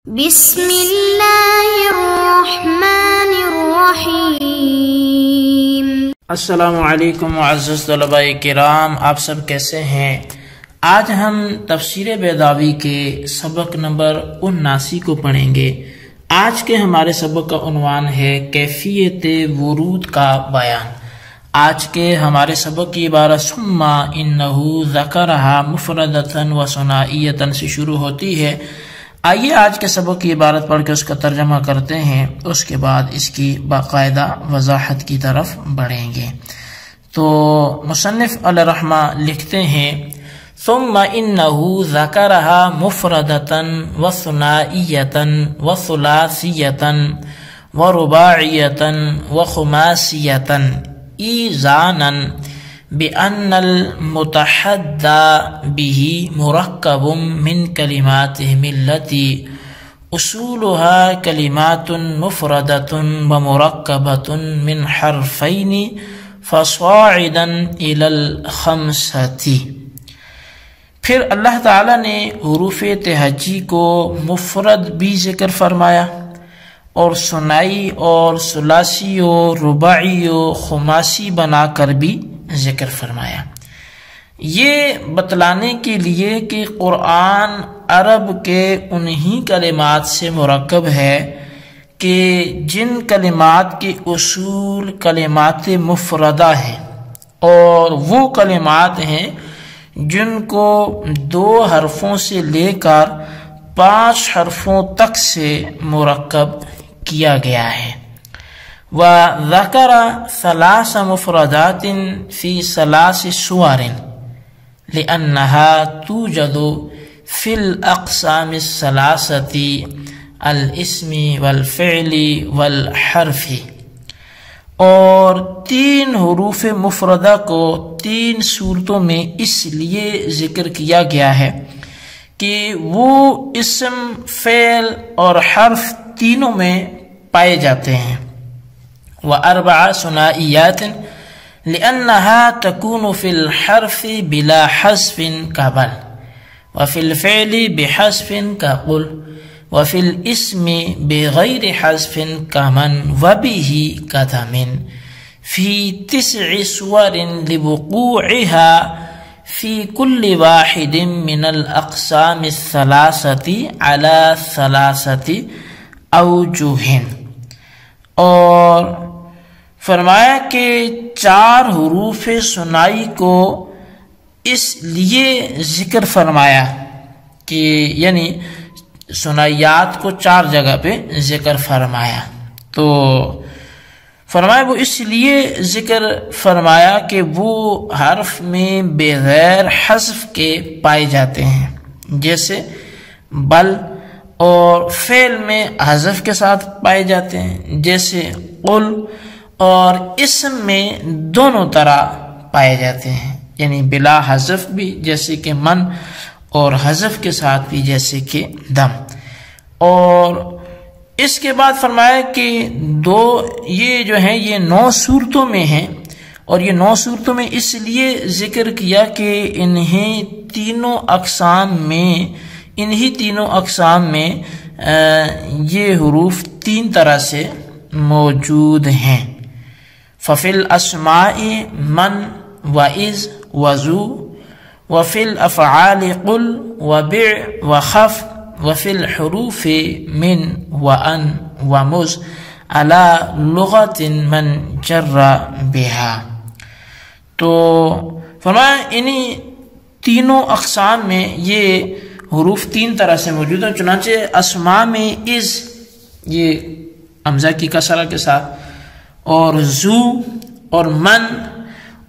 بسم اللہ الرحمن الرحیم۔ السلام علیکم معزز طلباء کرام، آپ سب کیسے ہیں؟ آج ہم تفسیر بیضاوی کے سبق نمبر 79 کو پڑھیں گے۔ آج کے ہمارے سبق کا عنوان ہے کیفیت ورود کا بیان۔ آج کے ہمارے سبق کی عبارت ثم انہ ذکرھا مفردۃ و ثنائیۃ سے شروع ہوتی ہے۔ آئیے آج کے سبق کی عبارت پڑھ کے اس کا ترجمہ کرتے ہیں، اس کے بعد اس کی باقاعدہ وضاحت کی طرف بڑھیں گے۔ تو مصنف علیہ رحمہ لکھتے ہیں ثم انہ ذکرھا مفردۃ و ثنائیۃ و ثلاثیۃ و رباعیۃ و خماسیۃ ایذانا بأن المتحدى به مركب من كلماتهم التي أصولها كلمات مفردة ومركبة من حرفين فصاعدا إلى الخمسة۔ پھر اللہ تعالیٰ نے حروف تہجی کو مفرد بھی ذکر فرمایا اور ثنائی اور ثلاثی و رباعی و خماسی بنا کر بھی ذکر فرمایا، یہ بتلانے کے لیے کہ قرآن عرب کے انہی کلمات سے مرکب ہے کہ جن کلمات کے اصول کلمات مفردہ ہیں، اور وہ کلمات ہیں جن کو 2 حرفوں سے لے کر 5 حرفوں تک سے مرکب کیا گیا ہے۔ وذکر 3 مفردات فی 3 صور لأنها توجد فی الاقسام 3 الاسم والفعل والحرف، اور 3 حروف مفردہ کو 3 صورتوں میں اس لیے ذکر کیا گیا ہے کہ وہ اسم، فعل اور حرف تینوں میں پائے جاتے ہیں۔ وأربع ثنائيات لأنها تكون في الحرف بلا حذف كبل، وفي الفعل بحذف كقل، وفي الاسم بغير حذف كمن، وبه كتم، في 9 صور لوقوعها في كل واحد من الأقسام 3 على 3 أوجه۔ اور فرمایا کہ 4 حروف ثنائی کو اس لیے ذکر فرمایا کہ یعنی ثنائیات کو 4 جگہ پہ ذکر فرمایا، تو فرمایا وہ اس لیے ذکر فرمایا کہ وہ حرف میں بغیر حذف کے پائے جاتے ہیں، جیسے بل، اور فعل میں حذف کے ساتھ پائے جاتے ہیں جیسے قل، اور اسم میں دونوں طرح پائے جاتے ہیں، یعنی بلا حذف بھی جیسے کہ من، اور حذف کے ساتھ بھی جیسے کہ دم۔ اور اس کے بعد فرمایا کہ یہ جو ہیں یہ 9 صورتوں میں ہیں، اور یہ 9 صورتوں میں اس لیے ذکر کیا کہ انہی تینوں اقسام میں یہ حروف 3 طرح سے موجود ہیں۔ ففی الاسماء من وإذ وذو، وفی الافعال قل وبع وخف، وفی الحروف من وان ومذ على لغة من جر بها۔ تو فرمایا انہی تینوں اقسام میں یہ حروف 3 طرح سے موجود ہیں، چنانچہ اسماء میں از، یہ حمزہ کی کسرہ کے ساتھ، اور زو اور من،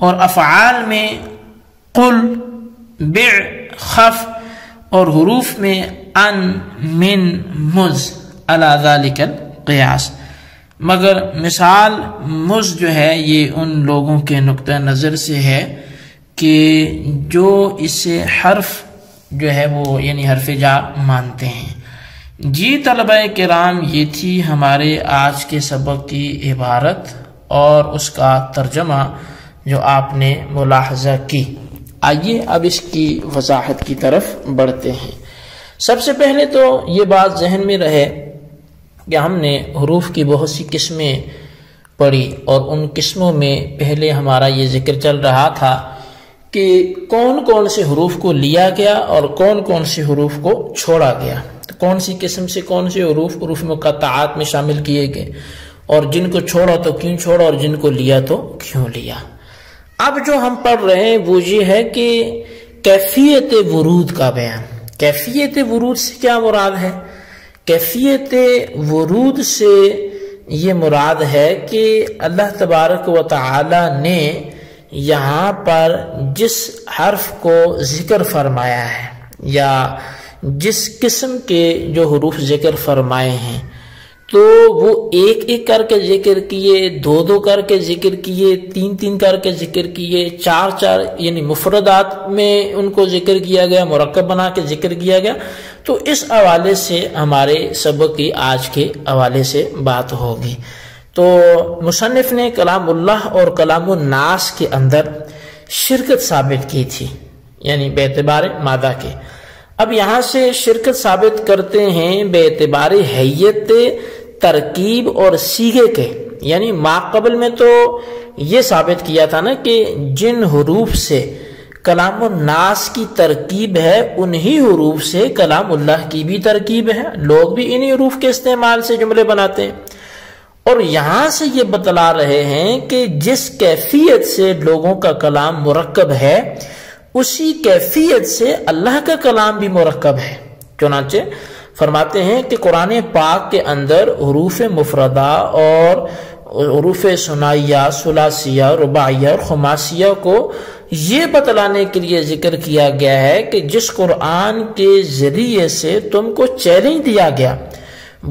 اور افعال میں قل، بع، خف، اور حروف میں ان، من، مذ علی ذلک القیاس۔ مگر مثال مذ جو ہے یہ ان لوگوں کے نقطہ نظر سے ہے کہ جو اسے حرف جو ہے وہ یعنی حرف جا مانتے ہیں۔ جی طلباء کرام، یہ تھی ہمارے آج کے سبق کی عبارت اور اس کا ترجمہ جو آپ نے ملاحظہ کی۔ آئیے اب اس کی وضاحت کی طرف بڑھتے ہیں۔ سب سے پہلے تو یہ بات ذہن میں رہے کہ ہم نے حروف کی بہت سی قسمیں پڑھی، اور ان قسموں میں پہلے ہمارا یہ ذکر چل رہا تھا کہ کون کون سے حروف کو لیا گیا اور کون کون سے حروف کو چھوڑا گیا، تو کون سی قسم سے کون سے حروف مقطعات میں شامل کیے گئے، اور جن کو چھوڑا تو کیوں چھوڑا، اور جن کو لیا تو کیوں لیا۔ اب جو ہم پڑھ رہے ہیں وہ یہ ہے کہ کیفیت ورود کا بیان۔ کیفیت ورود سے کیا مراد ہے؟ کیفیت ورود سے یہ مراد ہے کہ اللہ تبارک و تعالی نے یہاں پر جس حرف کو ذکر فرمایا ہے یا جس قسم کے جو حروف ذکر فرمائے ہیں، تو وہ ایک ایک کر کے ذکر کیے، دو دو کر کے ذکر کیے، تین تین کر کے ذکر کیے، چار چار یعنی مفردات میں ان کو ذکر کیا گیا، مرکب بنا کے ذکر کیا گیا۔ تو اس حوالے سے ہمارے سبق کی آج کے حوالے سے بات ہوگی۔ تو مصنف نے کلام اللہ اور کلام الناس کے اندر شرکت ثابت کی تھی، یعنی بے اعتبار مادہ کے۔ اب یہاں سے شرکت ثابت کرتے ہیں بے اعتبار حیت، ترکیب اور صیغے کے، یعنی ما قبل میں تو یہ ثابت کیا تھا نا کہ جن حروف سے کلام الناس کی ترکیب ہے انہی حروف سے کلام اللہ کی بھی ترکیب ہے، لوگ بھی انہی حروف کے استعمال سے جملے بناتے ہیں۔ اور یہاں سے یہ بتلا رہے ہیں کہ جس کیفیت سے لوگوں کا کلام مرکب ہے اسی کیفیت سے اللہ کا کلام بھی مرکب ہے۔ چنانچہ فرماتے ہیں کہ قرآن پاک کے اندر حروف مفردہ اور حروف ثنائیہ، ثلاثیہ، رباعیہ اور خماسیہ کو یہ بتلانے کے لیے ذکر کیا گیا ہے کہ جس قرآن کے ذریعے سے تم کو چیلنج دیا گیا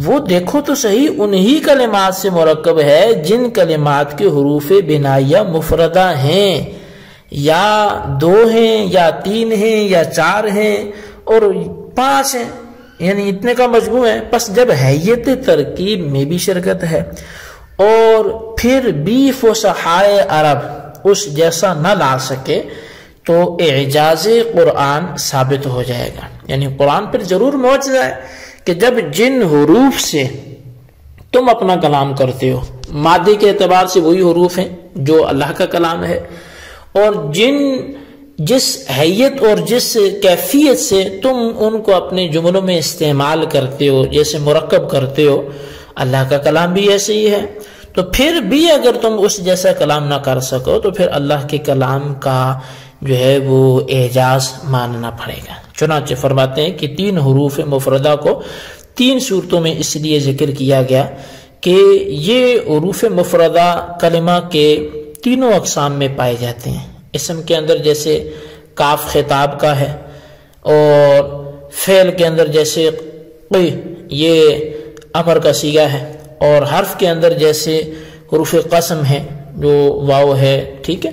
وہ دیکھو تو صحیح انہی کلمات سے مرکب ہے جن کلمات کے حروف بنائیہ مفردہ ہیں، یا دو ہیں یا تین ہیں یا چار ہیں اور پانچ ہیں، یعنی اتنے کا مجموع ہے۔ پس جب حیت ترکیب میں بھی شرکت ہے اور پھر بھی فصحائے عرب اس جیسا نہ لا سکے تو اعجاز قرآن ثابت ہو جائے گا، یعنی قرآن پر ضرور معجزہ ہے کہ جب جن حروف سے تم اپنا کلام کرتے ہو، مادے کے اعتبار سے وہی حروف ہیں جو اللہ کا کلام ہے، اور جس حیت اور جس کیفیت سے تم ان کو اپنے جملوں میں استعمال کرتے ہو، جیسے مرکب کرتے ہو، اللہ کا کلام بھی ایسے ہی ہے۔ تو پھر بھی اگر تم اس جیسا کلام نہ کر سکو تو پھر اللہ کے کلام کا جو ہے وہ اعجاز ماننا پڑے گا۔ چنانچہ فرماتے ہیں کہ تین حروف مفردہ کو تین صورتوں میں اس لیے ذکر کیا گیا کہ یہ حروف مفردہ کلمہ کے تینوں اقسام میں پائے جاتے ہیں۔ اسم کے اندر جیسے کاف خطاب کا ہے، اور فعل کے اندر جیسے قی یہ امر کا صیغہ ہے، اور حرف کے اندر جیسے حروف قسم ہے جو واو ہے، ٹھیک ہے۔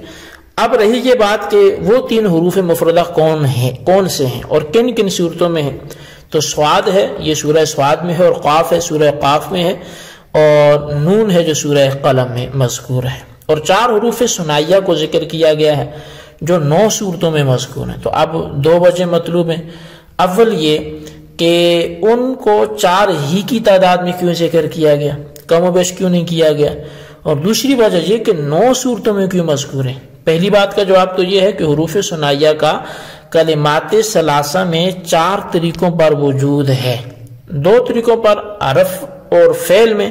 اب رہی یہ بات کہ وہ تین حروف مفردہ کون سے ہیں اور کن کن صورتوں میں ہیں، تو سواد ہے، یہ سورہ سواد میں ہے، اور قاف ہے، سورہ قاف میں ہے، اور نون ہے جو سورہ قلم میں مذکور ہے، اور چار حروف ثنائیہ کو ذکر کیا گیا ہے جو 9 صورتوں میں مذکور ہیں۔ تو اب 2 وجہ مطلوب ہیں۔ اول یہ کہ ان کو 4 ہی کی تعداد میں کیوں ذکر کیا گیا، کم و بیش کیوں نہیں کیا گیا، اور دوسری وجہ یہ کہ 9 صورتوں میں کیوں مذکور ہیں۔ پہلی بات کا جواب تو یہ ہے کہ حروف ثنائیہ کا کلمات ثلاثہ میں 4 طریقوں پر وجود ہے، 2 طریقوں پر حرف اور فعل میں،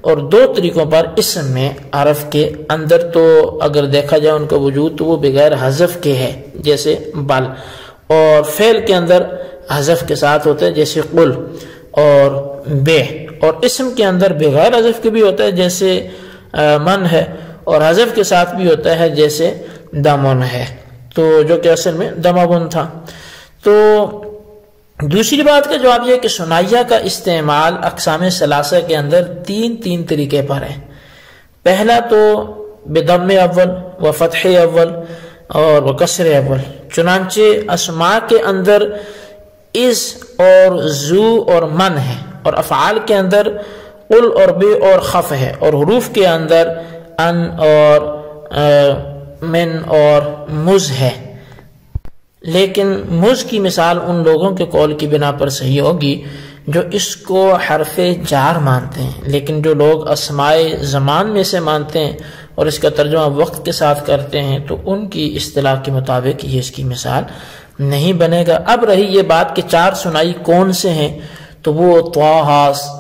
اور 2 طریقوں پر اسم میں۔ حرف کے اندر تو اگر دیکھا جائے ان کا وجود تو وہ بغیر حذف کے ہے جیسے بل، اور فعل کے اندر حذف کے ساتھ ہوتا ہے جیسے قل اور بے، اور اسم کے اندر بغیر حذف کے بھی ہوتا ہے جیسے من ہے، اور حذف کے ساتھ بھی ہوتا ہے جیسے دمن ہے، تو جو کہ اصل میں دمبن تھا۔ تو دوسری بات کا جواب یہ کہ ثنائیہ کا استعمال اقسام ثلاثہ کے اندر 3 طریقے پر ہے۔ پہلا تو بضم اول و فتح اول اور و کسر اول، چنانچہ اسماء کے اندر از اور ذو اور من ہے، اور افعال کے اندر قل اور بے اور خف ہے، اور حروف کے اندر ان اور من اور مز ہے۔ لیکن مز کی مثال ان لوگوں کے قول کی بنا پر صحیح ہوگی جو اس کو حرف جار مانتے ہیں، لیکن جو لوگ اسماء زمان میں سے مانتے ہیں اور اس کا ترجمہ وقت کے ساتھ کرتے ہیں تو ان کی اصطلاح کے مطابق یہ اس کی مثال نہیں بنے گا۔ اب رہی یہ بات کہ 4 ثنائی کون سے ہیں، تو وہ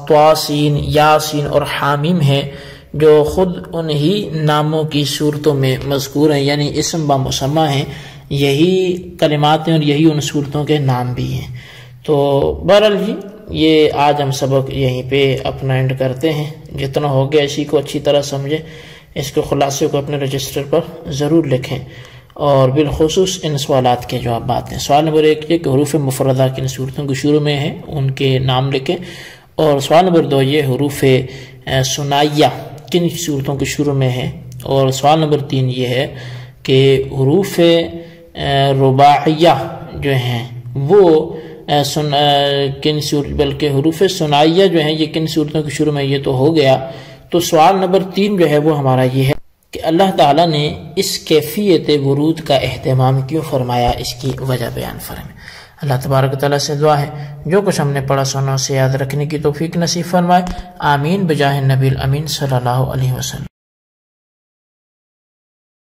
طاسین، یاسین اور حامیم ہیں، جو خود انہی ناموں کی صورتوں میں مذکور ہیں، یعنی اسم با مسمى ہیں، یہی کلمات ہیں اور یہی ان صورتوں کے نام بھی ہیں۔ تو بہرحال جی یہ آج ہم سبق یہیں پہ اپنا اینڈ کرتے ہیں۔ جتنا ہو گیا اسی کو اچھی طرح سمجھیں، اس کے خلاصے کو اپنے رجسٹر پر ضرور لکھیں، اور بالخصوص ان سوالات کے جوابات ہیں۔ سوال نمبر 1 یہ کہ حروف مفردہ کن صورتوں کے شروع میں ہیں، ان کے نام لکھیں، اور سوال نمبر 2 یہ حروف ثنائیہ کن صورتوں کے شروع میں ہیں، اور سوال نمبر 3 یہ ہے کہ حروف رباعیہ جو ہیں وہ کن صورت، بلکہ حروف ثنائیہ جو ہیں یہ کن صورتوں کے شروع میں، یہ تو ہو گیا۔ تو سوال نمبر 3 جو ہے وہ ہمارا یہ ہے کہ اللہ تعالیٰ نے اس کیفیت ورود کا اہتمام کیوں فرمایا، اس کی وجہ بیان فرمائیں۔ اللہ تبارک تعالیٰ سے دعا ہے جو کچھ ہم نے پڑھا سنا اسے یاد رکھنے کی توفیق نصیب فرمائے، آمین بجاہ نبی الامین صلی اللہ علیہ وسلم۔